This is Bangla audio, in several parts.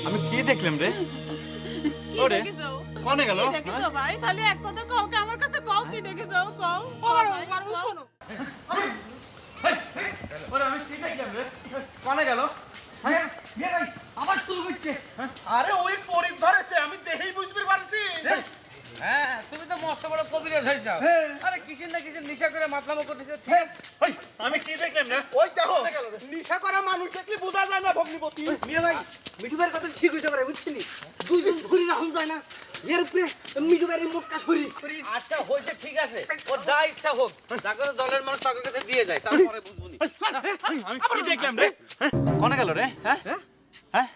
আমি কি দেখলাম রে? ওরে কোনে গেল? দেখেছো ভাই খালি এক কথা কও কে আমার কাছে কও কি দেখেছো কও ওরে শোনো ওরে আমি কি দেখলাম রে? কোনে গেল? হ্যাঁ ভাই আবার শুরু করছে। আরে ওই পরিপ ধরেছে আমি দেখেই বুঝতে পারছি। হ্যাঁ তুমি তো মস্ত বড় কবিরাজ হইছো। আরে কিসের না কিসের নিশা করে মাতলামো করতেছে। ঠিক আছে ওই আমি কি দেখলাম রে? ওই দেখো নিশা করা মানুষ দেখলে বোঝা যায় না ভগ্নিপতি। মিয়া ভাই মিঠু ভাইয়ের কথা ঠিক হইতে পারে বুঝছিনি দুইজন ঘুরি রাখুন যায় না এর উপরে মিঠু ভাইয়ের মোটকা শরীর আচ্ছা হইছে ঠিক আছে ও যা ইচ্ছা হোক যাকে দলের মানুষ তাদের কাছে দিয়ে যায় তারপরে বুঝবনি। আমি কি দেখলাম রে? কোনে গেল রে? হ্যাঁ হ্যাঁ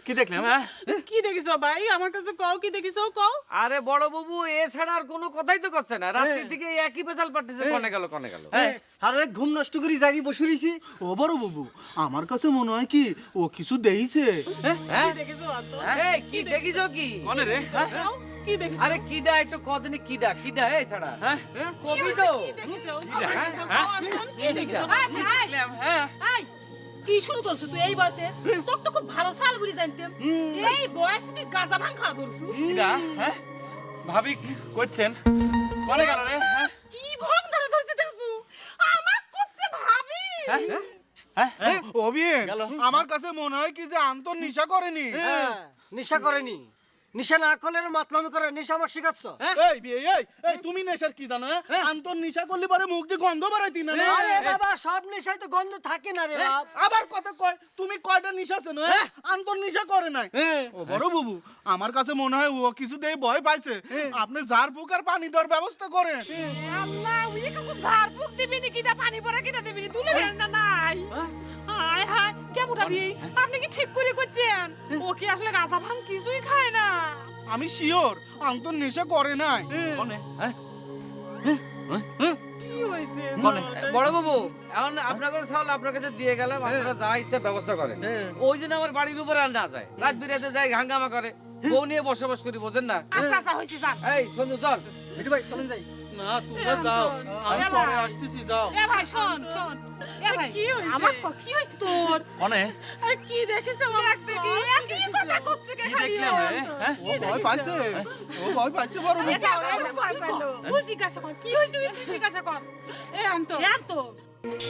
কি দেখলাম? হ্যাঁ কি দেখেছো ভাই আমার কাছে কও কি দেখেছো কও আরে বড় বাবু এ ছাড়া আর কোনো কথাই তো করছে না রাত্রি থেকে একই পেছাল পাঠতেছে কোনে গেল আরে ঘুম নষ্ট করি জাগি বসে রইছি ও বড় বাবু আমার কাছে মনে হয় কি ও কিছু দেইছে। কি দেখেছো তো এই কি দেখিছো কি কোনে রে? হ্যাঁ কও কি দেখেছো আরে কিডা একটু কদিনে কিডা এই ছাড়া হ্যাঁ কবি তো কি দেখেছো কি দেখেছো দেখলাম? হ্যাঁ এই কি শুরু করছো তুই এই বয়সে তোর তো খুব ভালো চাল বুড়ি জানতাম এই বয়সে তুই গাঁজা ভাং খাওয়া করছু কিডা? হ্যাঁ ভাবি করছেন কোনে গেল রে? হ্যাঁ কি ভং ধরে ধরতে দেখছু আমার করছে ভাবি হ্যাঁ অবিন গেল। আমার কাছে মনে হয় কি যে আন্তর নিশা করেনি। নেশা করেনি নেশা না করলে মাতলামি করে নেশা আমাকে শেখাচ্ছ এই তুমি নেশার কি জানো? আন্তর নিশা করলে পরে মুখ দিয়ে গন্ধ বেরোতি না। আরে বাবা সব নেশায় তো গন্ধ থাকে না রে বাপ আবার কথা কয় তুমি কয়টা নিশা আছে না? আন্তর নিশা করে নাই। ও বড় বাবু আমার কাছে মনে হয় ও কিছু দিয়ে ভয় পাইছে। আপনি ঝাড় ফুক আর পানি দেওয়ার ব্যবস্থা করেন। আল্লাহ উই কাকু ঝাড় ফুক দিবি নি কিটা পানি পড়া কিটা দিবি নি তুলে দেন না নাই হায় হায় কেমন ভাবি আপনি কি ঠিক করে করছেন ও কি আসলে গাঁজা ভাং কিছুই খায় না আমি শিওর আন্তর নেশা করে নাই। কোনে? হ্যাঁ কি হইছে কোনে? বড় বাবু এখন আপনার কাছে চাউল আপনার কাছে দিয়ে গেলাম আপনারা যা ইচ্ছা ব্যবস্থা করেন ওই জন্য আমার বাড়ির উপরে আর না যায় রাত বিরাতে যায় হাঙ্গামা করে বউ নিয়ে বসবাস করি বোঝেন না আচ্ছা আচ্ছা হইছে যান এই সন্ধু চল মিঠু ভাই চলেন যাই না তোমরা যাও আমি পরে আসতেছি যাও। এ ভাই শোন শোন এ ভাই কি হইছে? আমার কি হইছে তোর কোনে? আর কি দেখেছো দেখতে কি একই কথা করছে কে কি খালি দেখলাম রে? হ্যাঁ ও ভয় পাইছে বড় বাবু। এটা ওরে ভয় পেলো তুই জিজ্ঞাসা কর কি হইছে তুই জিজ্ঞাসা কর এ আনতো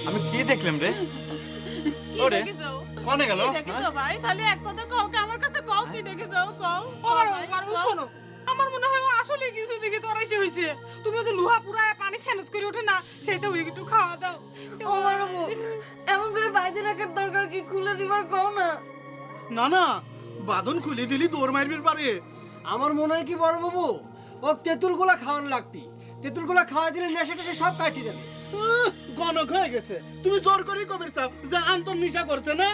আমি কি দেখলাম রে? কি ওরে দেখেছো কোনে গেল? কি দেখেছো ভাই খালি এক কথা কও কে আমার কাছে কও কি দেখেছো কও শোনো আমার মনে হয় ও আসলে কিছু দিকে তোর এসে হইছে তুমি ওদের লোহা পুরায় পানি ছেনত করে ওঠে না সেইটা ওই একটু খাওয়া দাও ও মারবো এমন করে বাইরে রাখার দরকার কি খুলে দিবার কও না না না বাঁধন খুলে দিলি দৌড় মারবির পারে। আমার মনে হয় কি বড় বাবু ও তেঁতুলগুলা খাওয়ানো লাগতি তেঁতুলগুলা খাওয়া দিলে নেশা টেশা সব কাটি যাবে গণক হয়ে গেছে তুমি জোর করে কবির চাও যে আন্তর নিশা করছে না।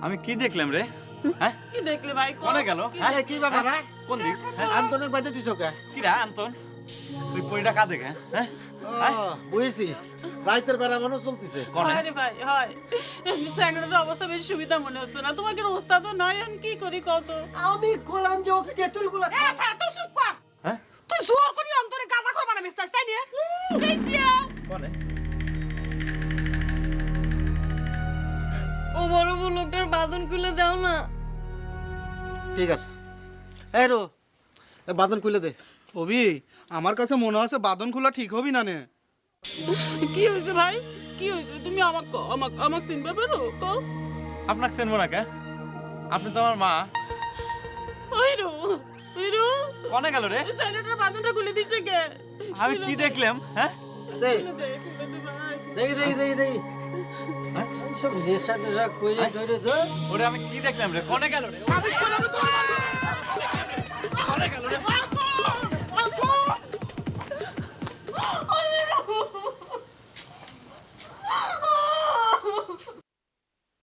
আমি কি দেখলাম রে? হ্যাঁ কি দেখলে ভাই কও কোনে গেল? হ্যাঁ কি ব্যাপার কোন দিক? হ্যাঁ আন্তনিক বাইতে দিছ কে? কিরা আন্তন তুই পরিটা কা দেখে? হ্যাঁ বুঝেছি রাইতের বেড়া মানুষ চলতেছে। কোনে? হয় রে ভাই হয় স্যাংরাটার অবস্থা বেশি সুবিধা মনে হচ্ছে না তোমাকে ওস্তাদ তো নাই আমি কি করি কও তো আমি বললাম যে ও তেঁতুলগুলা এ স্যার তুই চুপ কর হ্যাঁ তুই জোর করি অন্তরে গাঁজা খাওয়া মানে মিস্টার তাই নিয়ে দেখিয়া কোনে? ও বড় বউ লোকটার বাঁধন খুলে দাও না ঠিক আছে এই রো বাঁধন খুলে দে। অবি আমার কাছে মনে হচ্ছে বাঁধন খোলা ঠিক হবি না নে। কি হইছে ভাই কি হইছে তুমি আমাক কও আমাক চিনবে পারো কও আপনাকে চেনবো না কে? আপনি তো আমার মা। ওইরো কোনে গেল রে? স্যাংরাটার বাঁধনটা খুলে দিছে কে আমি কি দেখলাম? হ্যাঁ দে খুলে দে ভাই দেই সব নেশা টেশা কইরে টইরে তো ওরে আমি কি দেখলাম রে? কোনে গেল রে? কোনে গেল রে?